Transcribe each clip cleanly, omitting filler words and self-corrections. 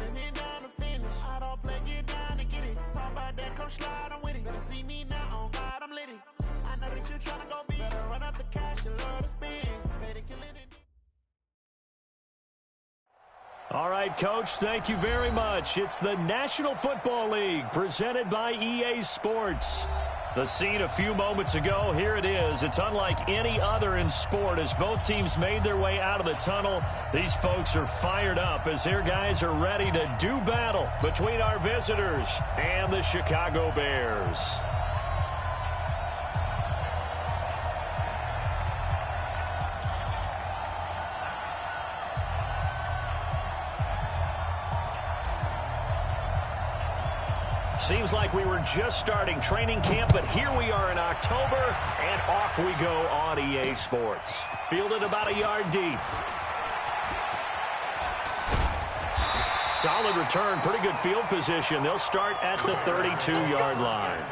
running down the finish. I don't play, get down and get it. Talk about that, come slide, I'm with it. Better see me now, on God, I'm litty. I know that you tryna go big. Better run up the cash, you love to spend. Better kill it. All right, Coach, thank you very much. It's the National Football League presented by EA Sports. The scene a few moments ago, here it is. It's unlike any other in sport as both teams made their way out of the tunnel. These folks are fired up as their guys are ready to do battle between our visitors and the Chicago Bears. Seems like we were just starting training camp, but here we are in October, and off we go on EA Sports. Fielded about a yard deep. Solid return, pretty good field position. They'll start at the 32-yard line.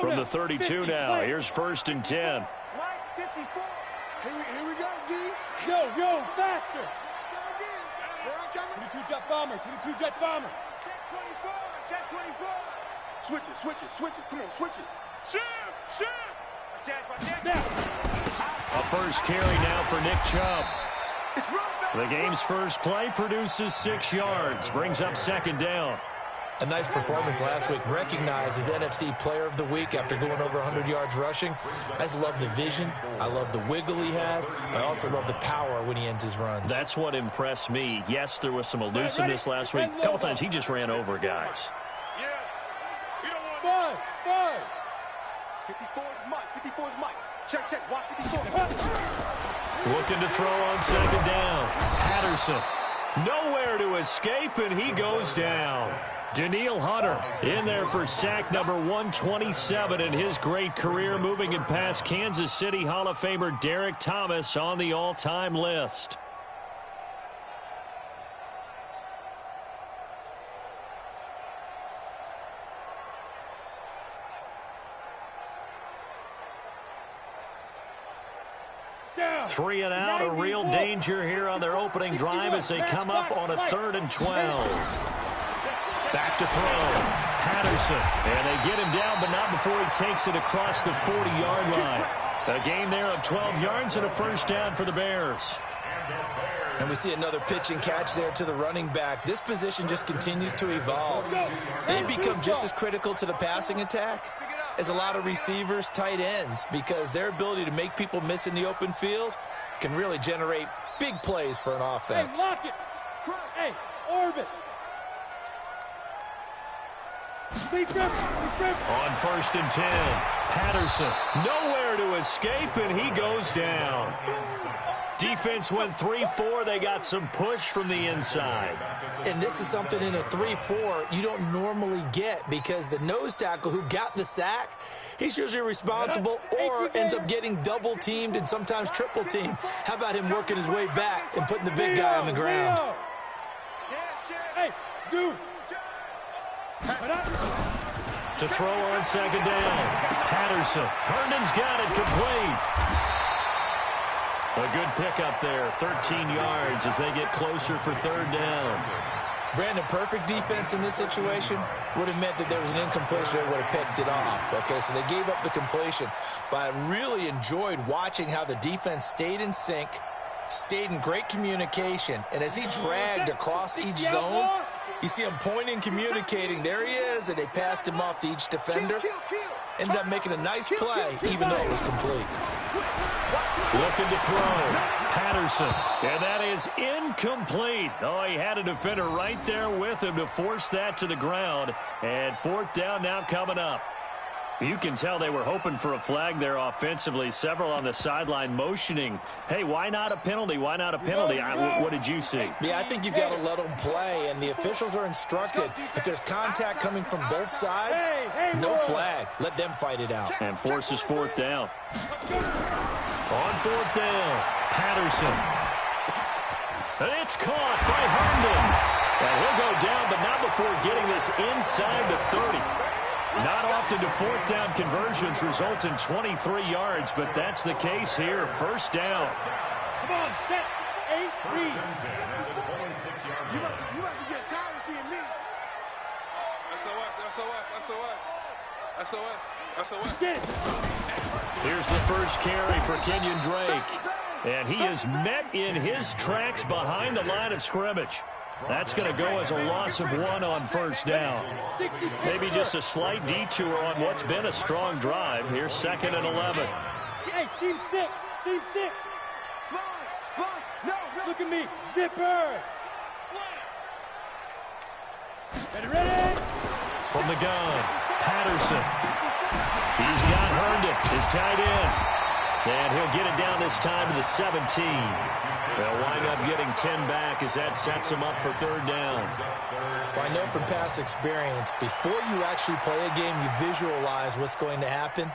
From the 32 now, here's 1st and 10. Here we go, D. Yo, faster. 22 jet bomber, 22 jet bomber. Check 24. Switch it. Come on, switch it. Shoot. A first carry now for Nick Chubb. The game's first play produces 6 yards, brings up 2nd down. A nice performance last week, recognized as NFC Player of the Week after going over 100 yards rushing. I just love the vision. I love the wiggle he has. I also love the power when he ends his runs. That's what impressed me. Yes, there was some elusiveness last week. A couple times he just ran over guys. Yeah. You don't want 5. 54's Mike. Check. Watch 54. Looking to throw on 2nd down. Patterson. Nowhere to escape, and he goes down. Danielle Hunter in there for sack number 127 in his great career, moving it past Kansas City Hall of Famer Derek Thomas on the all-time list. Three and out, a real danger here on their opening drive as they come up on a 3rd and 12. Back to throw. Patterson. And they get him down, but not before he takes it across the 40-yard line. A gain there of 12 yards and a 1st down for the Bears. And we see another pitch and catch there to the running back. This position just continues to evolve. They become just as critical to the passing attack as a lot of receivers, tight ends, because their ability to make people miss in the open field can really generate big plays for an offense. Hey, lock it. Hey, orbit. On 1st and 10, Patterson. Nowhere to escape, and he goes down. Defense went 3-4. They got some push from the inside. And this is something in a 3-4 you don't normally get because the nose tackle who got the sack, he's usually responsible or ends up getting double-teamed and sometimes triple-teamed. How about him working his way back and putting the big guy on the ground? Hey, dude. To throw on 2nd down. Patterson. Herndon's got it complete. A good pickup there. 13 yards as they get closer for 3rd down. Brandon, perfect defense in this situation would have meant that there was an incompletion that would have picked it off. Okay, so they gave up the completion. But I really enjoyed watching how the defense stayed in sync, stayed in great communication, and as he dragged across each zone, you see him pointing, communicating. There he is, and they passed him off to each defender. Ended up making a nice play, even though it was complete. Looking to throw. Patterson. And that is incomplete. Oh, he had a defender right there with him to force that to the ground. And 4th down now coming up. You can tell they were hoping for a flag there offensively. Several on the sideline motioning. Hey, why not a penalty? Why not a penalty? What did you see? Yeah, I think you've got to let them play, and the officials are instructed. If there's contact coming from both sides, no flag. Let them fight it out. And forces 4th down. On 4th down, Patterson. And it's caught by Herndon. And he'll go down, but not before getting this inside the 30. Not often do fourth down conversions result in 23 yards, but that's the case here. First down. Come on, set, 8, read. You must be getting tired of seeing me. SOS. Get it. Here's the first carry for Kenyon Drake. And he is met in his tracks behind the line of scrimmage. That's going to go as a loss of 1 on first down. Maybe just a slight detour on what's been a strong drive. Here's 2nd and 11. Hey, team 6. Slide. No, look at me. Zipper. Ready? From the gun, Patterson. He's got Herndon, his tight end. And he'll get it down this time to the 17. They'll wind up getting 10 back as that sets him up for third down. Well, I know from past experience, before you actually play a game, you visualize what's going to happen.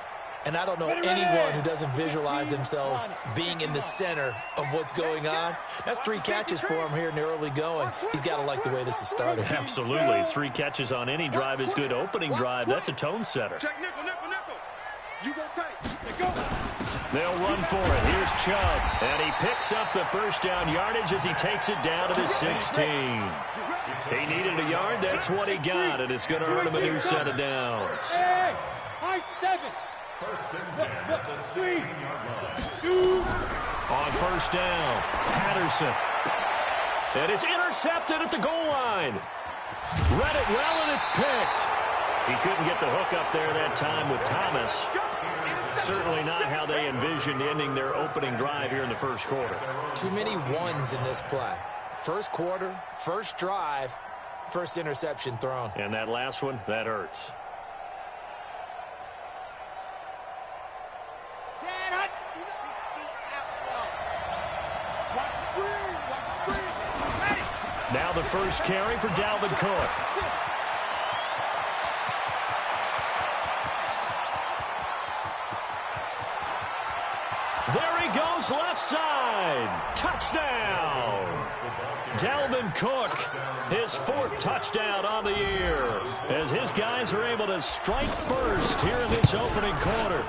And I don't know anyone who doesn't visualize themselves being in the center of what's going on. That's 3 catches for him here in the early going. He's got to like the way this is started. Absolutely. 3 catches on any drive is good. Opening drive, that's a tone setter. Check nickel. You go tight. Go. They'll run for it. Here's Chubb. And he picks up the first down yardage as he takes it down to the 16. He needed a yard. That's what he got. And it's going to earn him a new set of downs. Hey, high 7. First and 10 at the 16-yard Shoot. On first down, Patterson. And it's intercepted at the goal line. Read it well, and it's picked. He couldn't get the hook up there that time with Thomas. Certainly not how they envisioned ending their opening drive here in the first quarter. Too many ones in this play. First quarter, first drive, first interception thrown. And that last one, that hurts. Now the first carry for Dalvin Cook. There he goes, left side. Touchdown. Dalvin Cook, his 4th touchdown on the year, as his guys are able to strike first here in this opening quarter.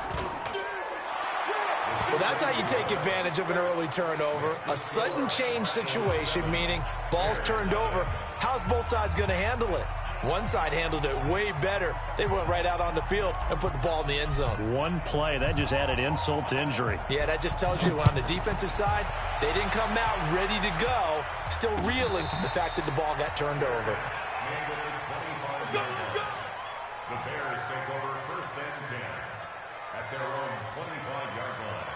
Well, that's how you take advantage of an early turnover. A sudden change situation, meaning ball's turned over. How's both sides going to handle it? One side handled it way better. They went right out on the field and put the ball in the end zone. One play, that just added insult to injury. Yeah, that just tells you on the defensive side, they didn't come out ready to go, still reeling from the fact that the ball got turned over. The Bears take over first and 10 at their own 25-yard line.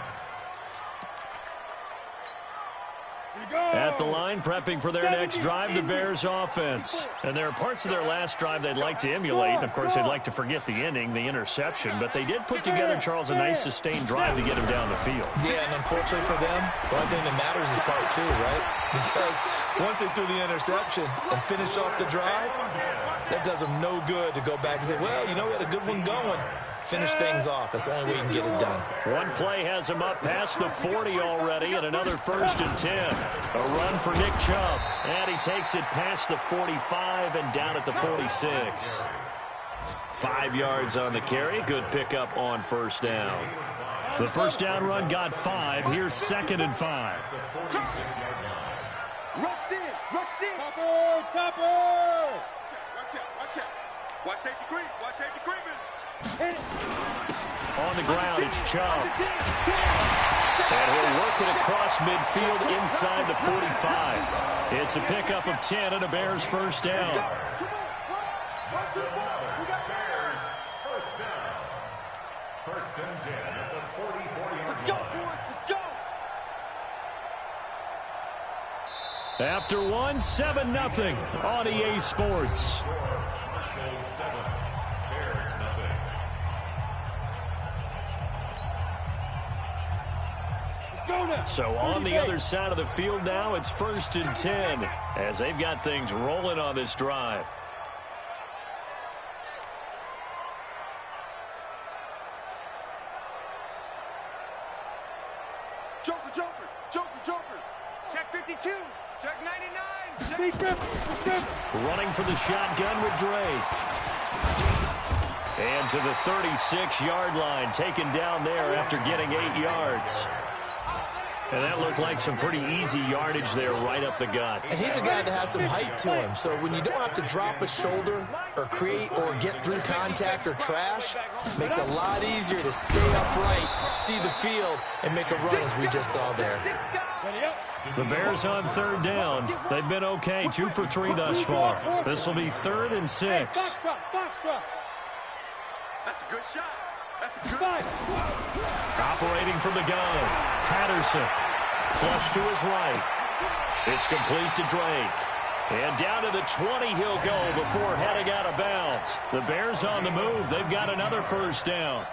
At the line, prepping for their next drive, the Bears offense. And there are parts of their last drive they'd like to emulate. And, of course, they'd like to forget the inning, the interception. But they did put together, Charles, a nice sustained drive to get him down the field. Yeah, and unfortunately for them, the only thing that matters is part 2, right? Because once they threw the interception and finished off the drive, that does them no good to go back and say, well, you know, we had a good one going. Finish things off. That's the only way you can get it done. One play has him up past the 40 already, and another first and 10. A run for Nick Chubb, and he takes it past the 45 and down at the 46. 5 yards on the carry. Good pickup on first down. The first down run got 5. Here's 2nd and 5. Rush in. Topper. Watch out. Watch safety creeping. On the ground, it's Chubb. And he'll work it across midfield inside the 45. It's a pickup of 10 and a Bears first down. Bears first down. First and 10 at the 44-yard line. Let's go, boys. Let's go. After 1, 7-0 on EA Sports. So on the other side of the field now, it's first and 10 as they've got things rolling on this drive. Joker. Check 52. Check 99. Running for the shotgun with Drake. And to the 36-yard line, taken down there after getting 8 yards. And that looked like some pretty easy yardage there right up the gut. And he's a guy that has some height to him, so when you don't have to drop a shoulder or create or get through contact or trash, makes it a lot easier to stay upright, see the field, and make a run as we just saw there. The Bears on third down. They've been okay, 2 for 3 thus far. This will be 3rd and 6. That's a good shot. That's a good. Operating from the gun, Patterson. Flush to his right. It's complete to Drake. And down to the 20 he'll go before heading out of bounds. The Bears on the move. They've got another first down.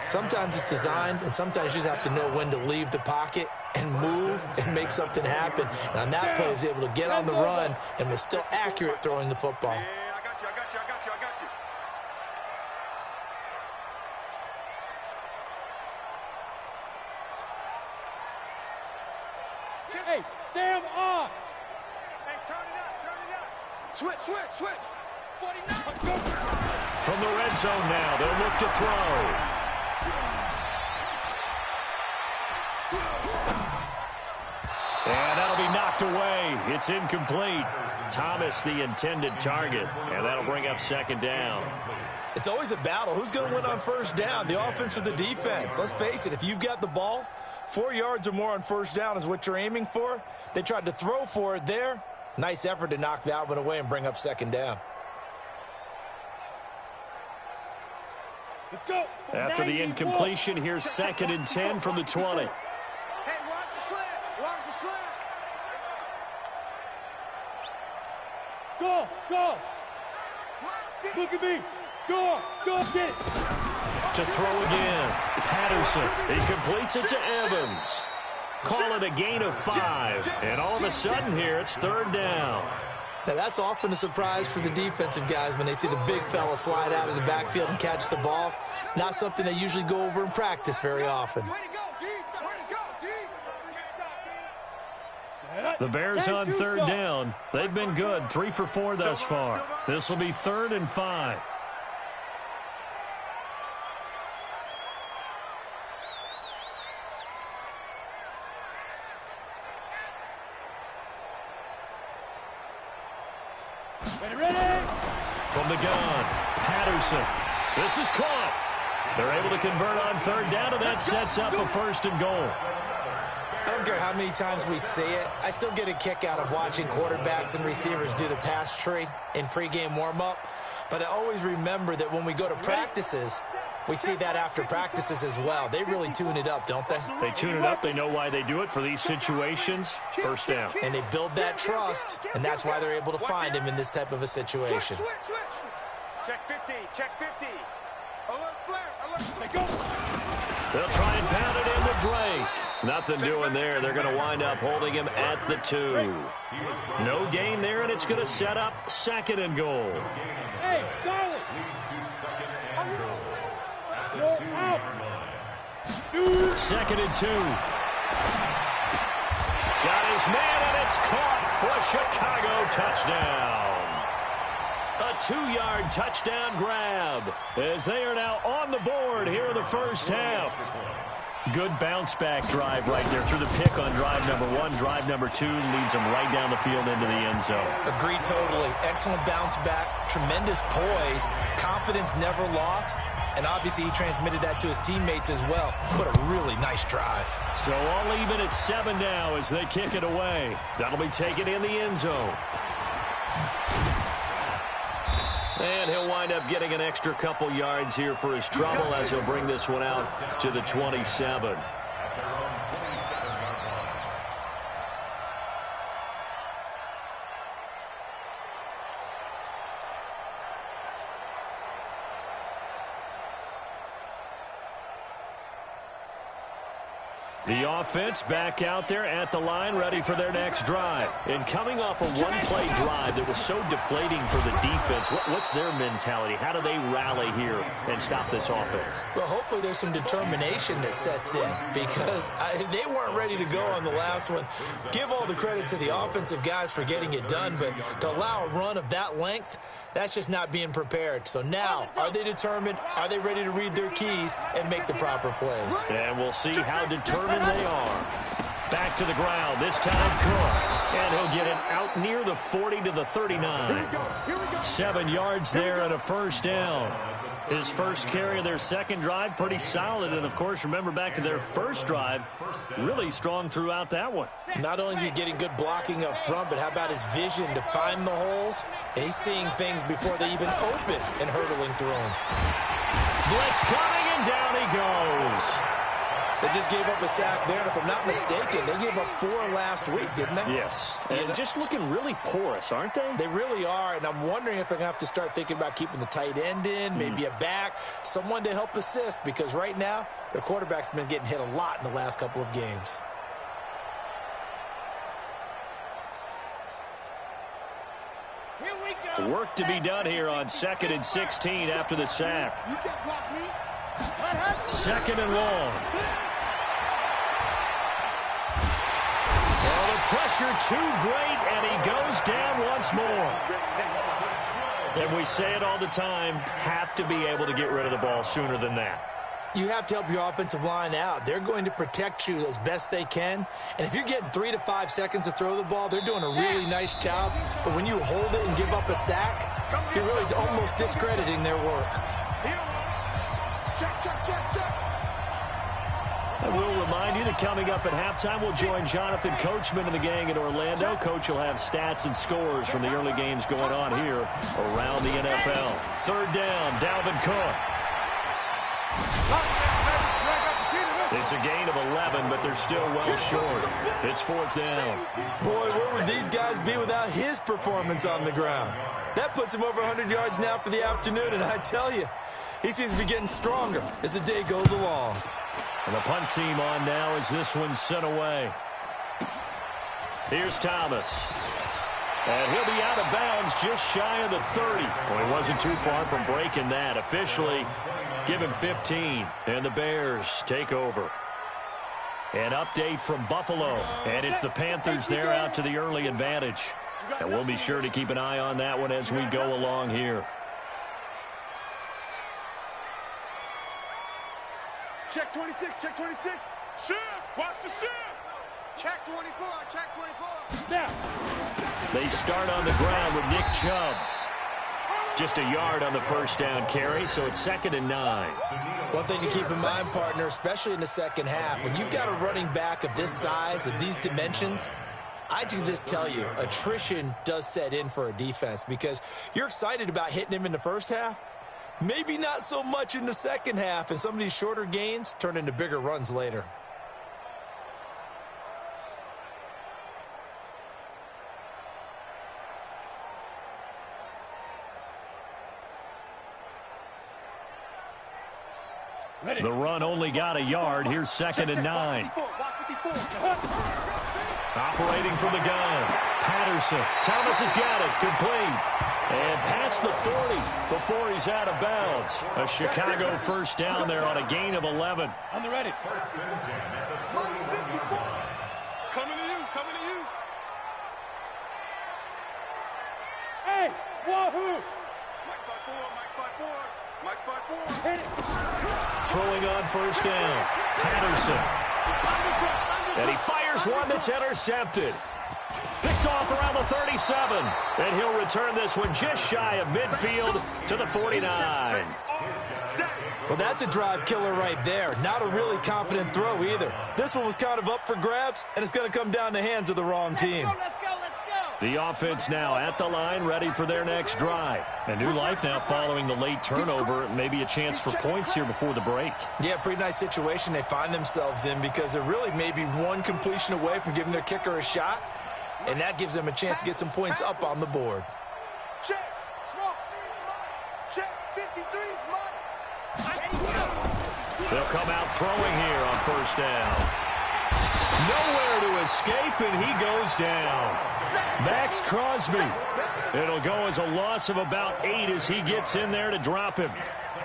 Sometimes it's designed, and sometimes you just have to know when to leave the pocket and move and make something happen. And on that play, he was able to get on the run and was still accurate throwing the football. Yeah, I got you. Hey, Sam off. Hey, turn it up. Switch. 49. From the red zone now, they'll look to throw. And that'll be knocked away. It's incomplete. Thomas, the intended target. And that'll bring up 2nd down. It's always a battle. Who's going to win on first down, the offense or the defense? Let's face it, if you've got the ball, 4 yards or more on first down is what you're aiming for. They tried to throw for it there. Nice effort to knock that one away and bring up 2nd down. Let's go. After the incompletion, here's 2nd and 10 from the 20. Hey, watch the slant. Go. Look at me. Go, get it. To throw again, Patterson. He completes it to Evans. Call it a gain of 5. And all of a sudden here, it's 3rd down. Now, that's often a surprise for the defensive guys when they see the big fella slide out of the backfield and catch the ball. Not something they usually go over in practice very often. The Bears on 3rd down. They've been good, 3 for 4 thus far. This will be 3rd and 5. From the gun, Patterson. This is caught. They're able to convert on 3rd down, and that sets up a 1st and goal. I don't care how many times we say it, I still get a kick out of watching quarterbacks and receivers do the pass tree in pregame warm-up. But I always remember that when we go to practices, we see that after practices as well. They really tune it up, don't they? They tune it up. They know why they do it for these situations. 1st down. And they build that trust, and that's why they're able to find him in this type of a situation. Switch. Check 50. Alert flare. Go. They'll try and pound it into Drake. Nothing doing there. They're going to wind up holding him at the 2. No gain there, and it's going to set up 2nd and goal. Hey, Charlie. Go out. 2nd and 2. Got his man, and it's caught for a Chicago touchdown. A 2-yard touchdown grab as they are now on the board here in the first half. Good bounce-back drive right there through the pick on drive number 1. Drive number 2 leads them right down the field into the end zone. Agree totally. Excellent bounce back, tremendous poise, confidence never lost, and obviously he transmitted that to his teammates as well. What a really nice drive. So all even at 7 now as they kick it away. That'll be taken in the end zone. And he'll wind up getting an extra couple yards here for his trouble as he'll bring this one out to the 27. The offense back out there at the line, ready for their next drive. And coming off a one-play drive that was so deflating for the defense, what's their mentality? How do they rally here and stop this offense? Well, hopefully there's some determination that sets in because they weren't ready to go on the last one. Give all the credit to the offensive guys for getting it done, but to allow a run of that length, that's just not being prepared. So now, are they determined? Are they ready to read their keys and make the proper plays? And we'll see how determined they are. Back to the ground, this time Cook. And he'll get it out near the 40 to the 39. 7 yards there and a first down. His first carry of their second drive, pretty solid. And, of course, remember back to their first drive, really strong throughout that one. Not only is he getting good blocking up front, but how about his vision to find the holes? And he's seeing things before they even open and hurtling through them. Blitz coming, and down he goes. They just gave up a sack there, and if I'm not mistaken, they gave up 4 last week, didn't they? Yes, and just looking really porous, aren't they? They really are, and I'm wondering if they're going to have to start thinking about keeping the tight end in, maybe a back, someone to help assist, because right now, their quarterback's been getting hit a lot in the last couple of games. Here we go. Work to be done here on 2nd and 16 after the sack. You can't block me. 2nd and long. Well, the pressure too great, and he goes down once more. And we say it all the time, have to be able to get rid of the ball sooner than that. You have to help your offensive line out. They're going to protect you as best they can. And if you're getting 3 to 5 seconds to throw the ball, they're doing a really nice job. But when you hold it and give up a sack, you're really almost discrediting their work. Check, check, check, check. I will remind you that coming up at halftime, we'll join Jonathan Coachman and the gang in Orlando. Coach will have stats and scores from the early games going on here around the NFL. 3rd down, Dalvin Cook. It's a gain of 11, but they're still well short. It's 4th down. Boy, where would these guys be without his performance on the ground? That puts him over 100 yards now for the afternoon, and I tell you, he seems to be getting stronger as the day goes along. And the punt team on now as this one's sent away. Here's Thomas. And he'll be out of bounds just shy of the 30. Well, he wasn't too far from breaking that. Officially, give him 15. And the Bears take over. An update from Buffalo. And it's the Panthers there out to the early advantage. And we'll be sure to keep an eye on that one as we go along here. Check 26, check 26. Shift, watch the shift. Check 24, check 24. Now. They start on the ground with Nick Chubb. Just a yard on the first down carry, so it's 2nd and 9. One thing to keep in mind, partner, especially in the second half, when you've got a running back of this size, of these dimensions, I can just tell you, attrition does set in for a defense because you're excited about hitting him in the first half. Maybe not so much in the second half, and some of these shorter gains turn into bigger runs later. The run only got a yard. Here's 2nd and 9. Operating from the gun. Patterson. Thomas has got it. Complete. And past the 40 before he's out of bounds. A Chicago first down there on a gain of 11. On the ready. Coming to you, coming to you. Hey, wahoo! Mike spot 4, Mike spot 4, Mike spot 4. Hit it. Throwing on first down. Patterson. And he fires one that's intercepted. Picked off around the 37. And he'll return this one just shy of midfield to the 49. Well, that's a drive killer right there. Not a really confident throw either. This one was kind of up for grabs, and it's going to come down the hands of the wrong team. Let's go, let's go. The offense now at the line, ready for their next drive. A new life now following the late turnover. Maybe a chance for points here before the break. Yeah, pretty nice situation they find themselves in because they're really maybe one completion away from giving their kicker a shot, and that gives them a chance to get some points up on the board. Check. Smoke. Check. 53's mine. They'll come out throwing here on first down. Nowhere to escape, and he goes down. Max Crosby. It'll go as a loss of about 8 as he gets in there to drop him.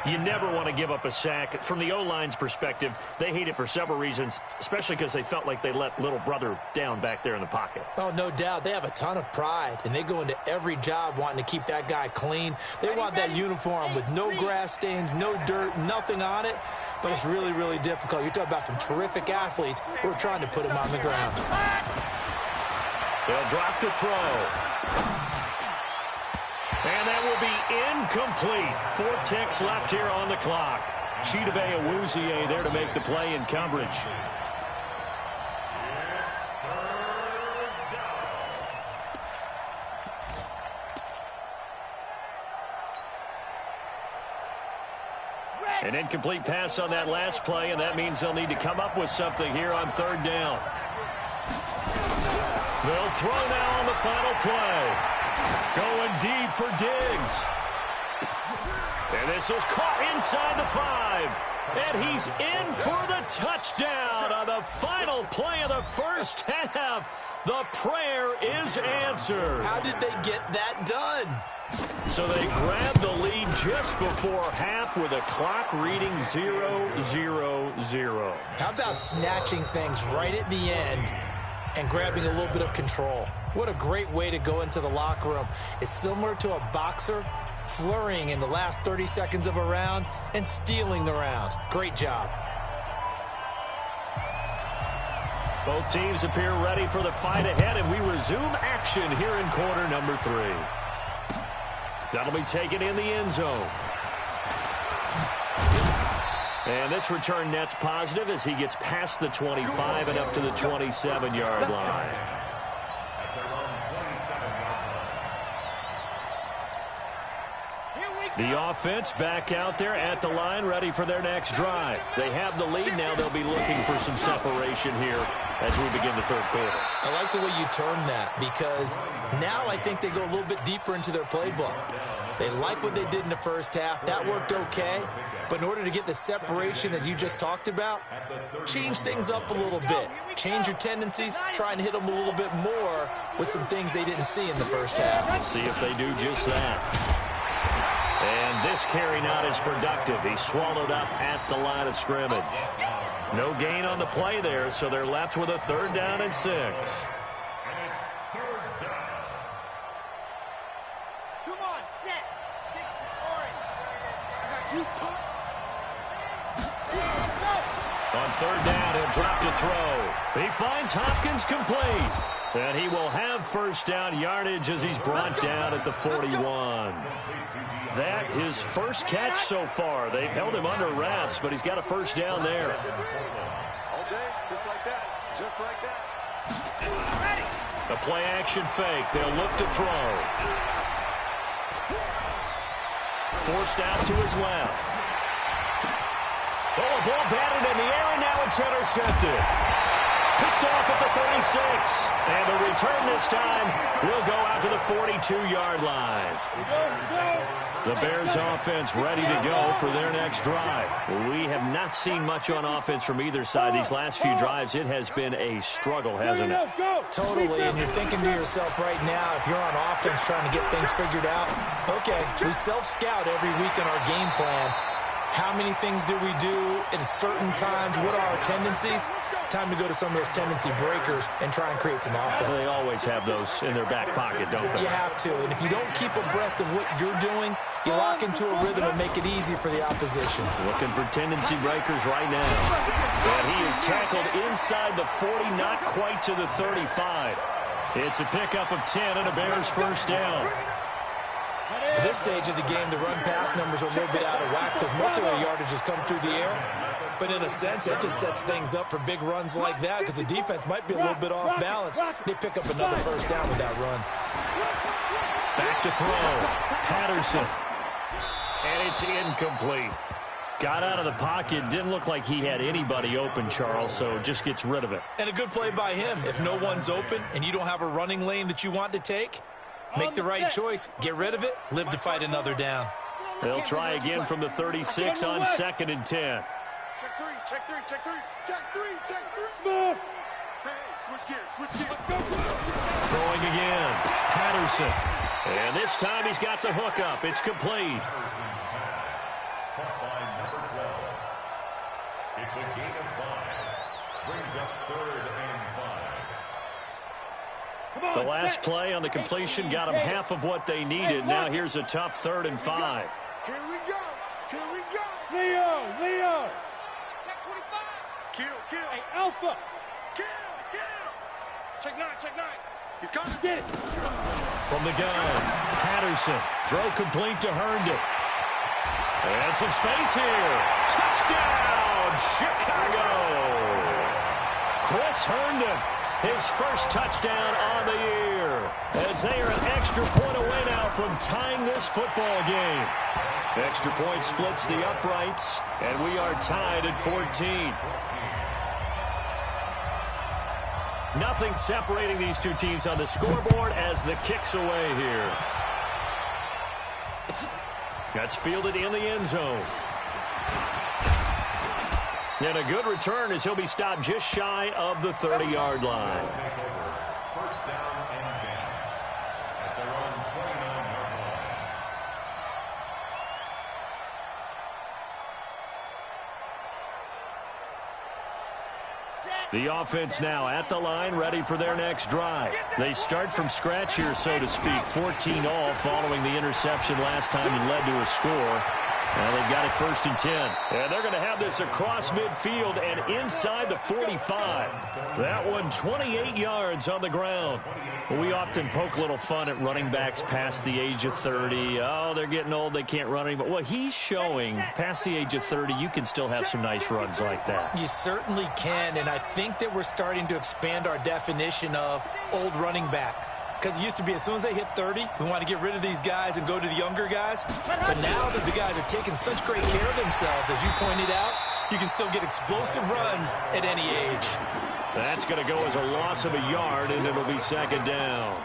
You never want to give up a sack. From the O-line's perspective, they hate it for several reasons, especially because they felt like they let little brother down back there in the pocket. Oh, no doubt. They have a ton of pride, and they go into every job wanting to keep that guy clean. They want that uniform with no grass stains, no dirt, nothing on it. But it's really, really difficult. You're talking about some terrific athletes who are trying to put him on the ground. They'll drop the throw. And that will be incomplete. 4 ticks left here on the clock. Chidobe Awuzie there to make the play in coverage. An incomplete pass on that last play, and that means they'll need to come up with something here on 3rd down. They'll throw now on the final play. Going deep for Diggs. And this is caught inside the 5. And he's in for the touchdown on the final play of the first half. The prayer is answered. How did they get that done? So they grabbed the lead just before half with a clock reading 0-0-0. How about snatching things right at the end and grabbing a little bit of control? What a great way to go into the locker room. It's similar to a boxer flurrying in the last 30 seconds of a round and stealing the round. Great job. Both teams appear ready for the fight ahead, and we resume action here in quarter number 3. That'll be taken in the end zone. And this return net's positive as he gets past the 25 and up to the 27-yard line. The offense back out there at the line, ready for their next drive. They have the lead. Now they'll be looking for some separation here as we begin the 3rd quarter. I like the way you term that, because now I think they go a little bit deeper into their playbook. They like what they did in the first half. That worked okay. But in order to get the separation that you just talked about, change things up a little bit. Change your tendencies, try and hit them a little bit more with some things they didn't see in the first half. Let's see if they do just that. And this carry not as productive. He's swallowed up at the line of scrimmage. No gain on the play there, so they're left with a 3rd down and 6. Come on, set. 60, orange. I got you. On 3rd down, he'll drop to throw. He finds Hopkins complete. And he will have 1st down yardage as he's brought down at the 41. That his first catch so far. They've held him under wraps, but he's got a 1st down there. All day, just like that. Just like that. A play action fake. They'll look to throw. Forced out to his left. Oh, a ball batted in the air, and now it's intercepted. Picked off at the 36. And the return this time will go out to the 42-yard line. The Bears offense ready to go for their next drive. We have not seen much on offense from either side. These last few drives, it has been a struggle, hasn't it? Totally, and you're thinking to yourself right now, if you're on offense trying to get things figured out, okay, we self-scout every week in our game plan. How many things do we do at certain times? What are our tendencies? Time to go to some of those tendency breakers and try and create some offense. They always have those in their back pocket, don't they? You have to, and if you don't keep abreast of what you're doing, you lock into a rhythm and make it easy for the opposition. Looking for tendency breakers right now. And he is tackled inside the 40, not quite to the 35. It's a pickup of 10 and a Bears 1st down. At this stage of the game, the run-pass numbers are a little bit out of whack because most of the yardage has come through the air. But in a sense, that just sets things up for big runs like that because the defense might be a little bit off balance. They pick up another 1st down with that run. Back to throw. Patterson. And it's incomplete. Got out of the pocket. Didn't look like he had anybody open, Charles, so just gets rid of it. And a good play by him. If no one's open and you don't have a running lane that you want to take, make the right choice. Get rid of it. Live to fight another down. They'll try again from the 36 on 2nd and 10. Check 3, check 3, check 3, check 3, check 3. Throwing again. Patterson. And this time he's got the hook up. It's complete. Patterson's pass. Caught by number 12. It's a gain of 5. Brings up 3rd and 5. The last play on the completion got them half of what they needed. Now here's a tough 3rd and 5. Here we go. Here we go. Leo. Check 25. Kill. Hey, Alpha. Kill. Check 9. He's coming. Get it. From the gun, Patterson. Throw complete to Herndon. And some space here. Touchdown, Chicago. Chris Herndon, his first touchdown on the year. As they are an extra point away now from tying this football game. Extra point splits the uprights, and we are tied at 14. Nothing separating these two teams on the scoreboard as the kick's away here. That's fielded in the end zone. And a good return as he'll be stopped just shy of the 30-yard line. First down and 10 at their own 29-yard line. The offense now at the line, ready for their next drive. They start from scratch here, so to speak, 14-all following the interception last time and led to a score. Now they've got it 1st and 10. And they're going to have this across midfield and inside the 45. That one 28 yards on the ground. We often poke a little fun at running backs past the age of 30. Oh, they're getting old, they can't run anymore. Well, he's showing past the age of 30, you can still have some nice runs like that. You certainly can, and I think that we're starting to expand our definition of old running back. Because it used to be as soon as they hit 30, we want to get rid of these guys and go to the younger guys. But now that the guys are taking such great care of themselves, as you pointed out, you can still get explosive runs at any age. That's going to go as a loss of a yard, and it'll be 2nd down.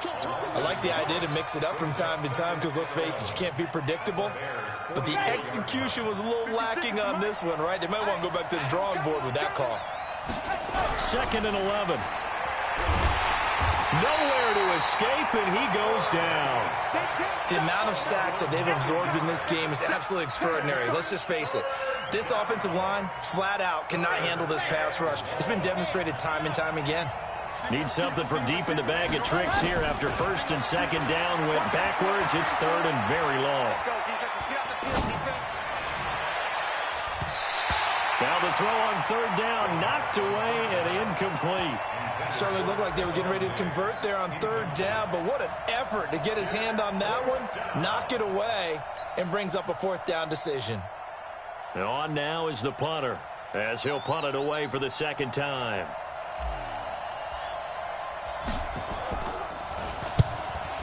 I like the idea to mix it up from time to time because, let's face it, you can't be predictable. But the execution was a little lacking on this one, right? They might want to go back to the drawing board with that call. 2nd and 11. Nowhere to escape, and he goes down. The amount of sacks that they've absorbed in this game is absolutely extraordinary. Let's just face it. This offensive line, flat out, cannot handle this pass rush. It's been demonstrated time and time again. Need something from deep in the bag of tricks here after 1st and 2nd down. Went backwards. It's 3rd and very long. Let's go, defense. Let's get out the field, defense. Now the throw on 3rd down, knocked away and incomplete. Certainly looked like they were getting ready to convert there on 3rd down, but what an effort to get his hand on that one, knock it away, and brings up a 4th down decision. And on now is the punter, as he'll punt it away for the 2nd time.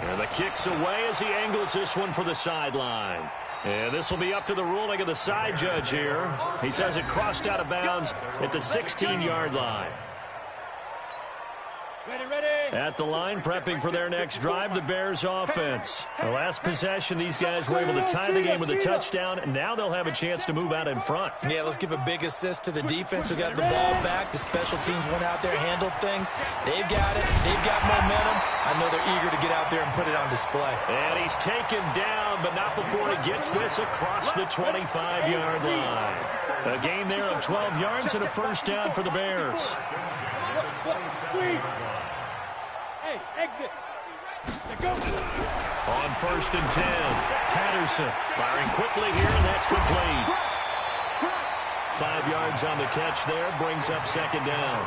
And the kick's away as he angles this one for the sideline. And this will be up to the ruling of the side judge here. He says it crossed out of bounds at the 16-yard line. Ready. At the line, prepping for their next drive, the Bears offense. The last possession, these guys were able to tie the game with a touchdown, and now they'll have a chance to move out in front. Yeah, let's give a big assist to the defense who got the ball back. The special teams went out there, handled things. They've got it. They've got momentum. I know they're eager to get out there and put it on display. And he's taken down, but not before he gets this across the 25-yard line. A gain there of 12 yards and a 1st down for the Bears. Hey, exit. Go. On 1st and 10, Patterson firing quickly here, and that's complete. 5 yards on the catch there, brings up 2nd down.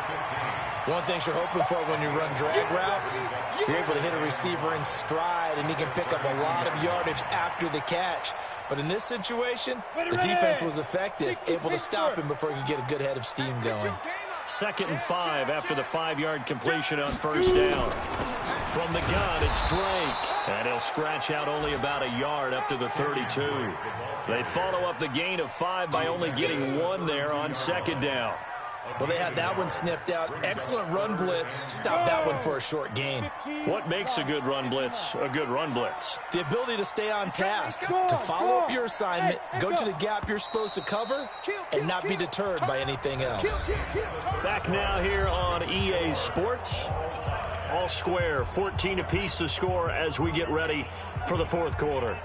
One thing you're hoping for when you run drag routes, you're able to hit a receiver in stride, and he can pick up a lot of yardage after the catch. But in this situation, the defense was effective, able to stop him before he could get a good head of steam going. 2nd and 5 after the 5-yard completion on 1st down. From the gun, it's Drake. And he'll scratch out only about a yard up to the 32. They follow up the gain of 5 by only getting 1 there on 2nd down. Well, they had that one sniffed out. Excellent run blitz. Stopped that one for a short gain. What makes a good run blitz a good run blitz? The ability to stay on task, to follow up your assignment, go to the gap you're supposed to cover, and not be deterred by anything else. Back now here on EA Sports. All square, 14 apiece to score as we get ready for the fourth quarter.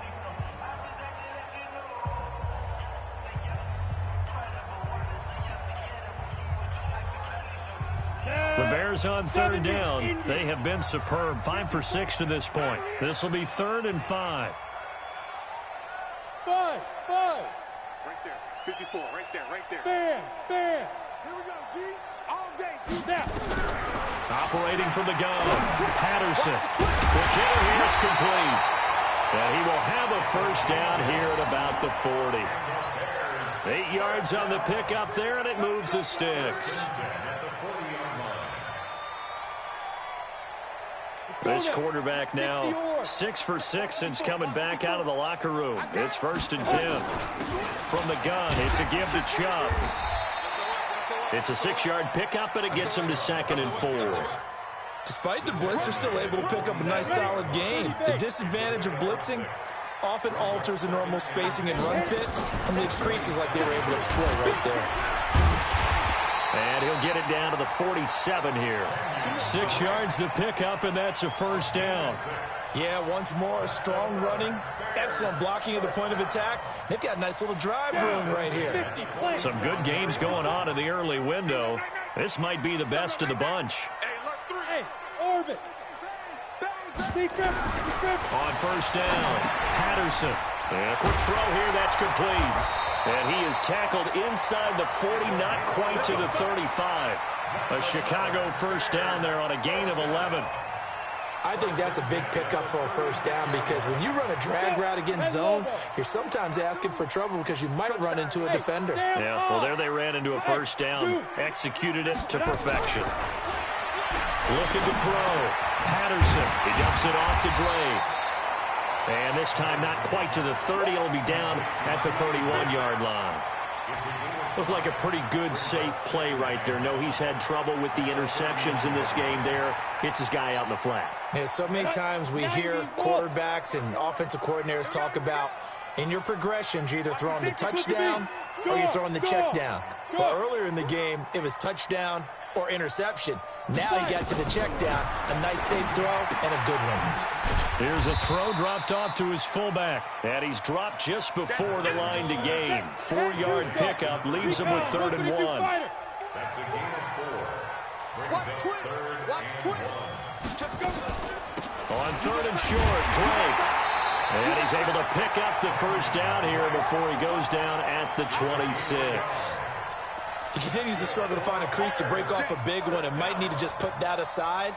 The Bears on third down. They have been superb. 5 for 6 to this point. This will be 3rd and 5. 5. Right there. 54. Right there. Bam. Here we go, D. All day. D now. Operating from the gun. Patterson. The kill here. It's complete. And he will have a first down here at about the 40. 8 yards on the pickup there, and it moves the sticks. This quarterback now 6 for 6 since coming back out of the locker room. It's 1st and 10. From the gun, it's a give to Chubb. It's a 6-yard pickup, and it gets him to 2nd and 4. Despite the blitz, they're still able to pick up a nice solid gain. The disadvantage of blitzing often alters the normal spacing and run fits and leaves creases like they were able to exploit right there. And he'll get it down to the 47 here. 6 yards the pickup, and that's a first down. Yeah, once more, strong running, excellent blocking at the point of attack. They've got a nice little drive brewing right here. Some good games going on in the early window. This might be the best of the bunch. Hey, orbit. On first down, Patterson. And a quick throw here, that's complete. And he is tackled inside the 40, not quite to the 35. A Chicago first down there on a gain of 11. I think that's a big pickup for a first down because when you run a drag route against zone, you're sometimes asking for trouble because you might run into a defender. Yeah, well, there they ran into a first down. Executed it to perfection. Looking to throw. Patterson. He dumps it off to Dre. And this time not quite to the 30. It'll be down at the 31-yard line. Looked like a pretty good, safe play right there. No, he's had trouble with the interceptions in this game there. Hits his guy out in the flat. Yeah, so many times we hear quarterbacks and offensive coordinators talk about in your progressions, you're either throwing the touchdown or you're throwing the check down. But earlier in the game, it was touchdown or interception. Now he got to the check down, a nice safe throw, and a good one. Here's a throw dropped off to his fullback. And he's dropped just before the line to gain. 4-yard pickup leaves him with 3rd and 1. That's a gain of 4. Watch twins. On 3rd and short, Drake. And he's able to pick up the first down here before he goes down at the 26. He continues to struggle to find a crease to break off a big one and might need to just put that aside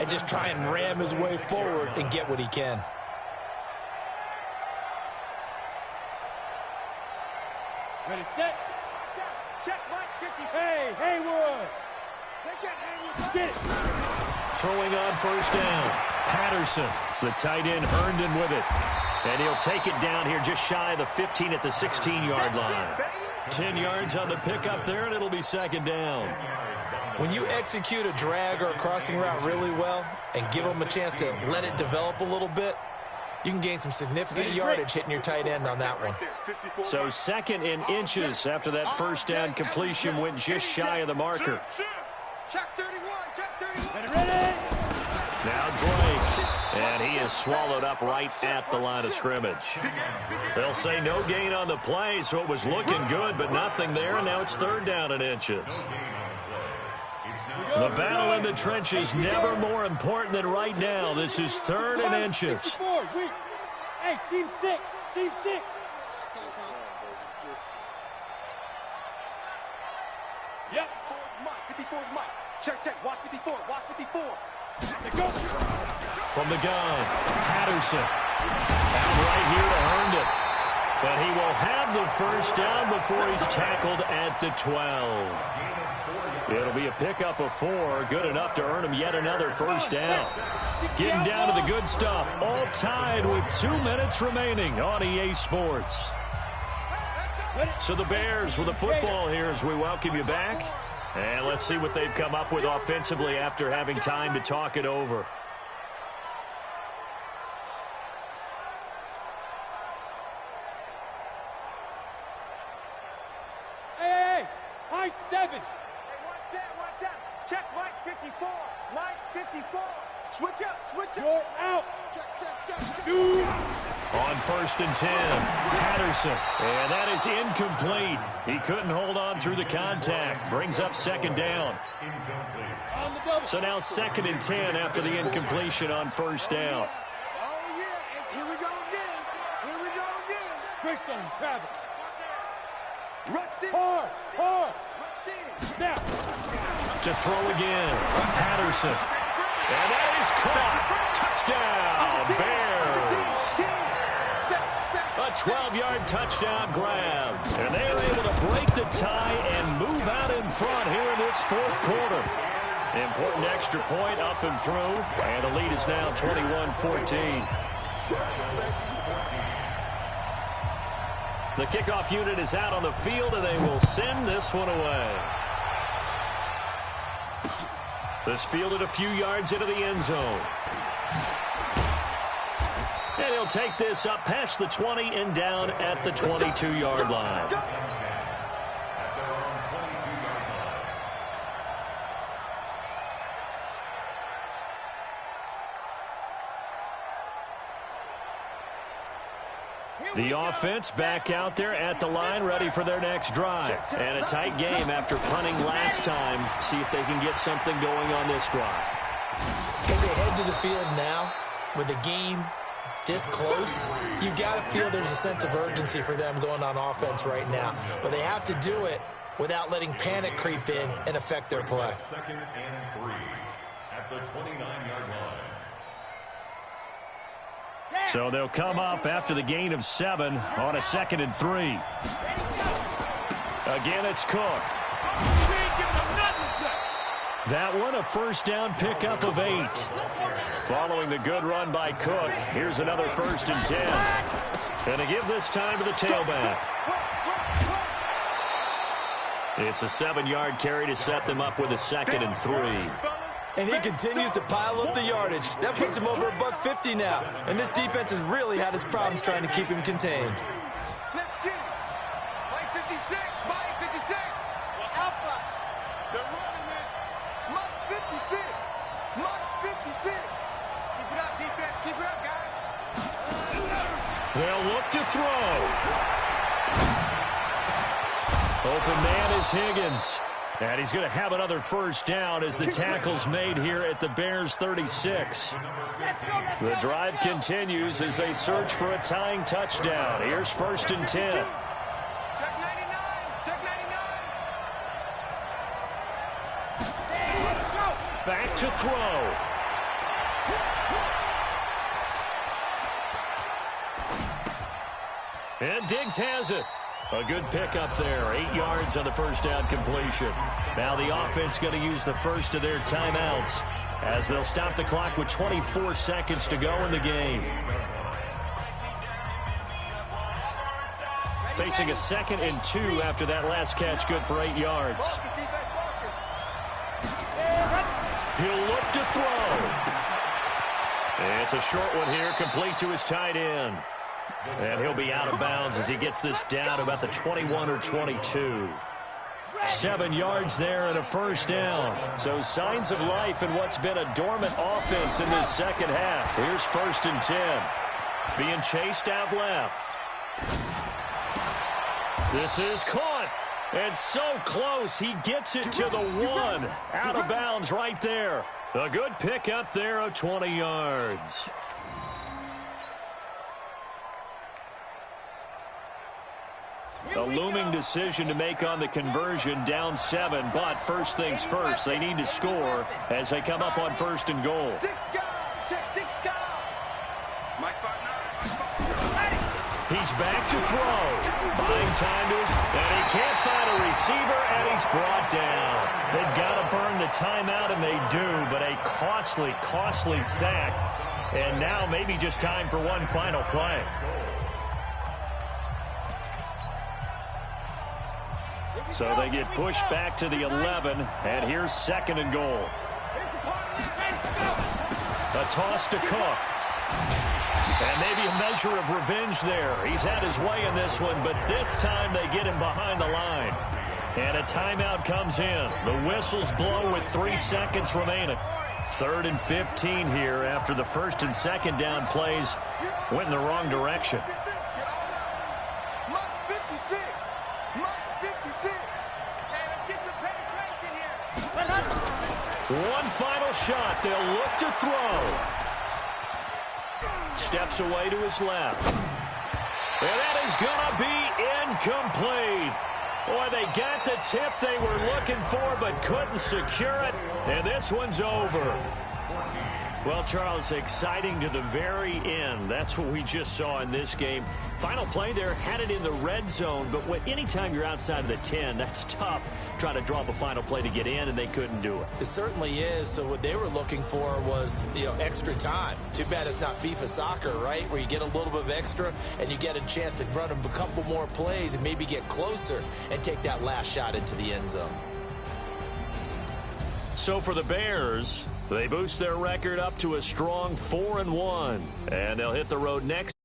and just try and ram his way forward and get what he can. Ready, set. Check, Mike, 50. Hey, Haywood. Get it. Throwing on first down. Patterson. It's the tight end, Herndon with it. And he'll take it down here just shy of the 15 at the 16-yard line. 10 yards on the pickup there, and it'll be 2nd down. When you execute a drag or a crossing route really well and give them a chance to let it develop a little bit, you can gain some significant yardage hitting your tight end on that one. So 2nd in inches after that first down completion went just shy of the marker. Check 31. Now Drake. And he is swallowed up right at the line of scrimmage. They'll say no gain on the play, so it was looking good, but nothing there, and now it's 3rd down in inches. The battle in the trenches never more important than right now. This is 3rd and inches. Hey, seam 6. Yep. 54 is Mike. Check. Watch 54. From the gun, Patterson. Out right here to Herndon. But he will have the first down before he's tackled at the 12. It'll be a pickup of 4, good enough to earn him yet another first down. Getting down to the good stuff, all tied with 2 minutes remaining on EA Sports. So the Bears with the football here as we welcome you back. And let's see what they've come up with offensively after having time to talk it over. Hey, high 7. Hey, one set. Check Mike 54. Mike 54. Switch up. Go out. Check. Shoot. On 1st and 10, Patterson. And that is incomplete. He couldn't hold on through the contact. Brings up 2nd down. On the double. So now 2nd and 10 after the incompletion on 1st down. Oh, yeah. And here we go again. Braced on him, Travis. Rush in. Hard. Rush in. Snap. To throw again, Patterson. And that is caught. Touchdown, Bears. A 12-yard touchdown grab. And they are able to break the tie and move out in front here in this 4th quarter. Important extra point up and through. And the lead is now 21-14. The kickoff unit is out on the field, and they will send this one away. This fielded a few yards into the end zone. And he'll take this up past the 20 and down at the 22-yard line. The offense back out there at the line, ready for their next drive. And a tight game after punting last time. See if they can get something going on this drive. As they head to the field now, with the game this close, you've got to feel there's a sense of urgency for them going on offense right now. But they have to do it without letting panic creep in and affect their play. 2nd and 3 at the 29-yard line. So they'll come up after the gain of 7 on a 2nd and 3. Again, it's Cook. That one, a 1st down pickup of 8. Following the good run by Cook, here's another 1st and 10. And to give this time to the tailback. It's a 7-yard carry to set them up with a 2nd and 3. And he continues to pile up the yardage. That puts him over $150 now. And this defense has really had its problems trying to keep him contained. Let's get it. Mike 56. Alpha. They're running it. Mike 56. Keep it up, defense. Keep it up, guys. They'll look to throw. Open man is Higgins. And he's going to have another 1st down as the tackle's made here at the Bears 36. The drive continues as they search for a tying touchdown. Here's 1st and 10. Check 99. Back to throw. And Diggs has it. A good pickup there. 8 yards on the 1st down completion. Now the offense going to use the first of their timeouts as they'll stop the clock with 24 seconds to go in the game. Facing a 2nd and 2 after that last catch, good for 8 yards. He'll look to throw. It's a short one here, complete to his tight end. And he'll be out of bounds as he gets this down about the 21 or 22. 7 yards there and a 1st down. So signs of life in what's been a dormant offense in this 2nd half. Here's 1st and 10. Being chased out left. This is caught. And so close, he gets it to the 1. Out of bounds right there. A good pick up there of 20 yards. A looming decision to make on the conversion, down 7, but first things first, they need to score as they come up on 1st and goal. He's back to throw. Buying time to his, and he can't find a receiver, and he's brought down. They've got to burn the timeout, and they do, but a costly, costly sack. And now maybe just time for one final play. So they get pushed back to the 11, and here's 2nd and goal. A toss to Cook. And maybe a measure of revenge there. He's had his way in this one, but this time they get him behind the line. And a timeout comes in. The whistles blow with 3 seconds remaining. 3rd and 15 here after the 1st and 2nd down plays went in the wrong direction. One final shot. They'll look to throw. Steps away to his left. And that is going to be incomplete. Boy, they got the tip they were looking for but couldn't secure it. And this one's over. Well, Charles, exciting to the very end. That's what we just saw in this game. Final play there, had it in the red zone, but anytime you're outside of the 10, that's tough trying to draw up a final play to get in, and they couldn't do it. It certainly is. So what they were looking for was, extra time. Too bad it's not FIFA soccer, right, where you get a little bit of extra and you get a chance to run a couple more plays and maybe get closer and take that last shot into the end zone. So for the Bears, they boost their record up to a strong 4-1, and they'll hit the road next.